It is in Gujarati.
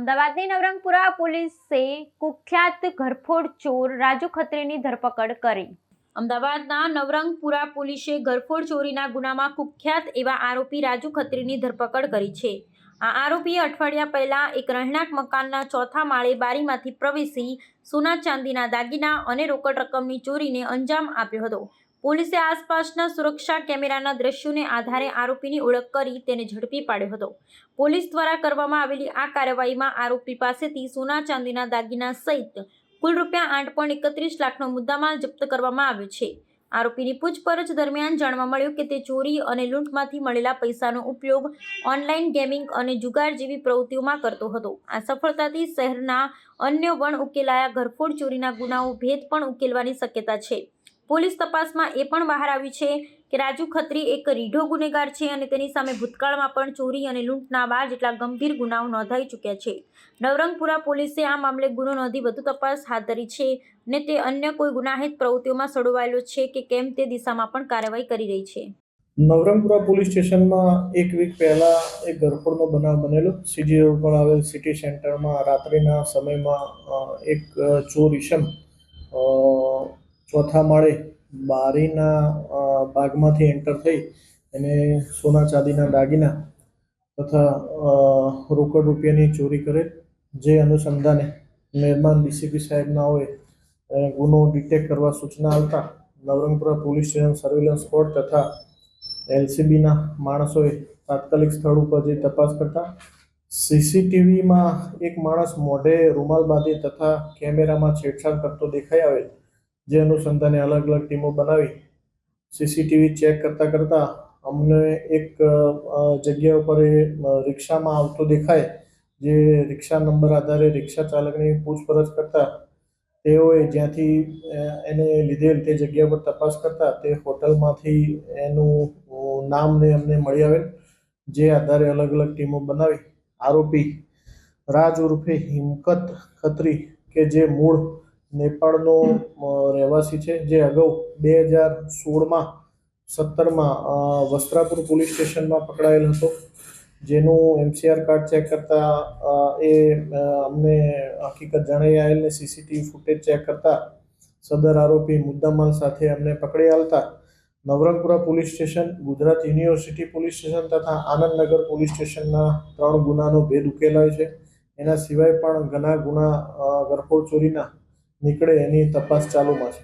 અમદાવાદની નવરંગપુરા પોલીસે કુખ્યાત ઘરફોડ ચોર રાજુ ખત્રીની ધરપકડ કરી। અમદાવાદના નવરંગપુરા પોલીસે ઘરફોડ ચોરીના ગુનામાં કુખ્યાત એવા આરોપી રાજુ ખત્રીની ધરપકડ કરી છે। આ આરોપીએ અઠવાડિયા પહેલા એક રહેણાંક મકાનના ચોથા માળે બારીમાંથી પ્રવેશી સોના ચાંદીના દાગીના અને રોકડ રકમની ચોરીને અંજામ આપ્યો હતો। પોલીસે આસપાસના સુરક્ષા કેમેરાના દ્રશ્યોને આધારે આરોપીની ઓળખ કરી તેને ઝડપી પાડ્યો હતો। પોલીસ દ્વારા કરવામાં આવેલી આ કાર્યવાહીમાં આરોપી પાસેથી સોના ચાંદીના દાગીના સહિત કુલ ₹8.31 લાખનો મુદ્દામાલ જપ્ત કરવામાં આવ્યો છે। આરોપીની પૂછપરછ દરમિયાન જાણવા મળ્યું કે તે ચોરી અને લૂંટમાંથી મળેલા પૈસાનો ઉપયોગ ઓનલાઈન ગેમિંગ અને જુગાર જેવી પ્રવૃત્તિઓમાં કરતો હતો। આ સફળતાથી શહેરના અન્ય વણ ઉકેલાયા ઘરફોડ ચોરીના ગુનાઓ ભેદ પણ ઉકેલવાની શક્યતા છે। પોલીસ તપાસમાં એ પણ બહાર આવ્યું છે કે રાજુ ખત્રી એક રીઢો ગુનેગાર છે અને તેની સામે ભૂતકાળમાં પણ ચોરી અને લૂંટના 12 જેટલા ગંભીર ગુનાઓ નોંધાઈ ચૂક્યા છે। નવરંગપુરા પોલીસે આ મામલે ગુનો નોંધી વધુ તપાસ હાથ ધરી છે અને તે અન્ય કોઈ ગુનાહિત પ્રવૃત્તિઓમાં સંડોવાયેલો છે કે કેમ તે દિશામાં પણ કાર્યવાહી કરી રહી છે। નવરંગપુરા પોલીસ સ્ટેશનમાં એક વીક પહેલા એક ઘરફોડનો બનાવ બનેલો। સીજી રોડ પર આવેલ સિટી સેન્ટરમાં રાત્રિના સમયમાં એક ચોર ઈસમ ચોથા માળે બારીના ભાગમાંથી એન્ટર થઈ અને સોના ચાંદીના દાગીના તથા રોકડ રૂપિયાની ચોરી કરેલ। જે અનુસંધાને મહેરબાન ડીસીપી સાહેબના હોય ગુનો ડિટેક્ટ કરવા સૂચના આવતા Navrangpura police station surveillance squad તથા એલસીબીના માણસોએ તાત્કાલિક સ્થળ ઉપર જઈ તપાસ કરતા સીસીટીવીમાં એક માણસ મોઢે રૂમાલ બાંધી તથા કેમેરામાં છેડછાડ કરતો દેખાઈ આવેલ। જે અનુસંધાને અલગ અલગ ટીમો બનાવી સીસીટીવી ચેક કરતા અમને એક જગ્યા ઉપર એ રિક્ષામાં આવતો દેખાય। જે રિક્ષા નંબર આધારે રિક્ષા ચાલકની પૂછપરછ કરતા તેઓએ જ્યાંથી એને લીધેલ તે જગ્યા પર તપાસ કરતા તે હોટલમાંથી એનું નામને અમને મળી આવેલ। જે આધારે અલગ અલગ ટીમો બનાવી આરોપી રાજ ઉર્ફે હિમકત ખત્રી કે જે મૂળ નેપાળનો રહેવાસી છે, જે અગાઉ 2016માં 17માં વસ્ત્રાપુર પોલીસ સ્ટેશનમાં પકડાયેલ હતો। જેનું MCR કાર્ડ ચેક કરતા એ અમને હકીકત જણાઈ આવેલ ને સીસીટીવી ફૂટેજ ચેક કરતા સદર આરોપી મુદ્દામાલ સાથે અમને પકડી આવતા Navrangpura police station, Gujarat university police station તથા આનંદનગર પોલીસ સ્ટેશનના 3 ગુનાનો ભેદ ઉકેલાયો છે। એના સિવાય પણ ઘણા ગુના ઘરફોડ ચોરીના નીકળે એની તપાસ ચાલુમાં છે।